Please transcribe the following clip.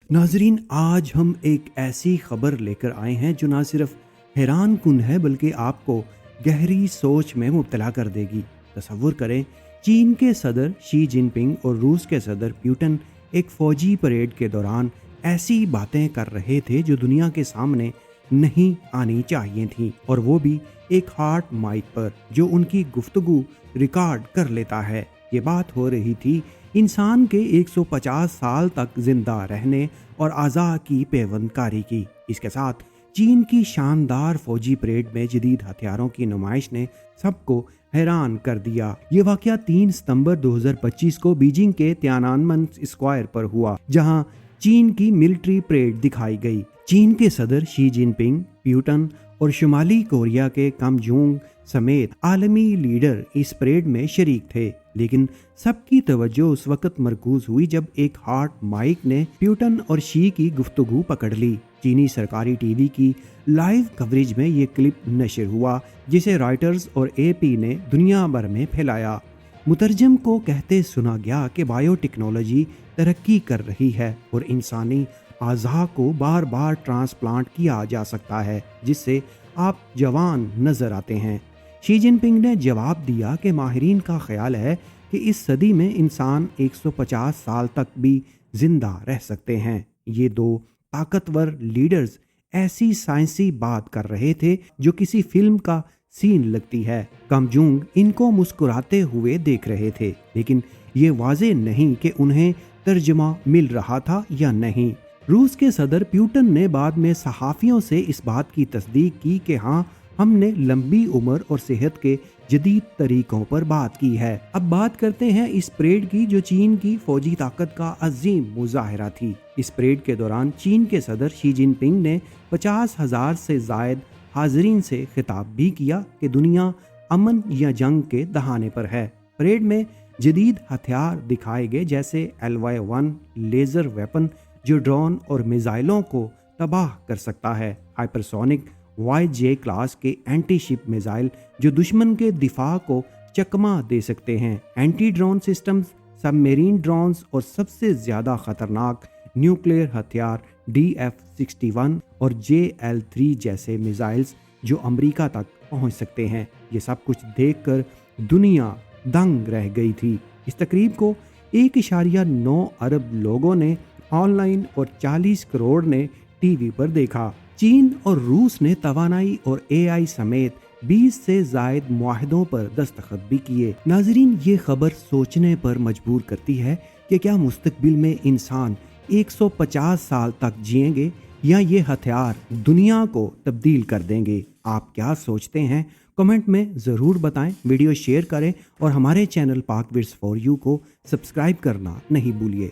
नाजरीन, आज हम एक ऐसी खबर लेकर आए हैं जो ना सिर्फ हैरान कुन है बल्कि आपको गहरी सोच में मुब्तला कर देगी। तसव्वुर करें, चीन के सदर शी जिनपिंग और रूस के सदर पुतिन एक फौजी परेड के दौरान ऐसी बातें कर रहे थे जो दुनिया के सामने नहीं आनी चाहिए थी, और वो भी एक हॉट माइक पर जो उनकी गुफ्तगू रिकॉर्ड कर लेता है। ये बात हो रही थी इंसान के 150 साल तक जिंदा रहने और आज़ा की पेवंदकारी की। इसके साथ चीन की शानदार फौजी परेड में जदीद हथियारों की नुमाइश ने सबको हैरान कर दिया। ये वाकया 3 सितंबर 2025 को बीजिंग के तियाननमेन स्क्वायर पर हुआ, जहां चीन की मिलिट्री परेड दिखाई गई। चीन के सदर शी जिनपिंग, पुतिन और शुमाली कोरिया के किम जोंग समेत आलमी लीडर इस परेड में शरीक थे, लेकिन सबकी तवज्जो उस वक्त मरकूज हुई जब एक हॉट माइक ने पुतिन और शी की गुफ्तगू पकड़ ली। चीनी सरकारी टीवी की लाइव कवरेज में ये क्लिप नशर हुआ, जिसे रॉयटर्स और एपी ने दुनिया भर में फैलाया। मुतरजम को कहते सुना गया कि बायोटेक्नोलॉजी तरक्की कर रही है और इंसानी आज़ा को बार बार ट्रांसप्लांट किया जा सकता है, जिससे आप जवान नजर आते हैं। शी जिनपिंग ने जवाब दिया कि माहिरीन का ख्याल है कि इस सदी में इंसान 150 साल तक भी जिंदा रह सकते हैं। ये दो ताकतवर लीडर्स ऐसी साइंसी बात कर रहे थे जो किसी फिल्म का सीन लगती है। किम जोंग इनको मुस्कुराते हुए देख रहे थे, लेकिन ये वाज़ेह नहीं कि उन्हें तर्जमा मिल रहा था या नहीं। रूस के सदर पुतिन ने बाद में सहाफ़ियों से इस बात की तस्दीक की कि हाँ, हमने लंबी उम्र और सेहत के जदीद तरीकों पर बात की है। अब बात करते हैं इस परेड की, जो चीन की फौजी ताकत का अजीम मुजाहिरा थी। इस परेड के दौरान चीन के सदर शी जिनपिंग ने 50,000 से जायद हाजरीन से खिताब भी किया कि दुनिया अमन या जंग के दहाने पर है। परेड में जदीद हथियार दिखाए गए, जैसे LY-1 लेज़र वेपन जो ड्रोन और मिसाइलों को तबाह कर सकता है, हाइपरसोनिक YJ क्लास के एंटी शिप मिसाइल जो दुश्मन के दिफा को चकमा दे सकते हैं, anti drone systems, submarine drones और सबसे ज़्यादा खतरनाक न्यूक्लियर हथियार DF-61 और JL-3 जैसे मिसाइल्स जो अमेरिका तक पहुंच सकते हैं। ये सब कुछ देखकर दुनिया दंग रह गई थी। इस तकरीब को 1.9 अरब लोगों ने ऑनलाइन और 40 करोड़ ने टीवी पर देखा। चीन और रूस ने तवानाई और AI समेत 20 से जायद मुआहदों पर दस्तखत भी किए। नाजरीन, ये खबर सोचने पर मजबूर करती है कि क्या मुस्तकबिल में इंसान 150 साल तक जिएंगे या ये हथियार दुनिया को तब्दील कर देंगे। आप क्या सोचते हैं? कमेंट में ज़रूर बताएं, वीडियो शेयर करें और हमारे चैनल पाक विड्स फॉर यू को सब्सक्राइब करना नहीं भूलिए।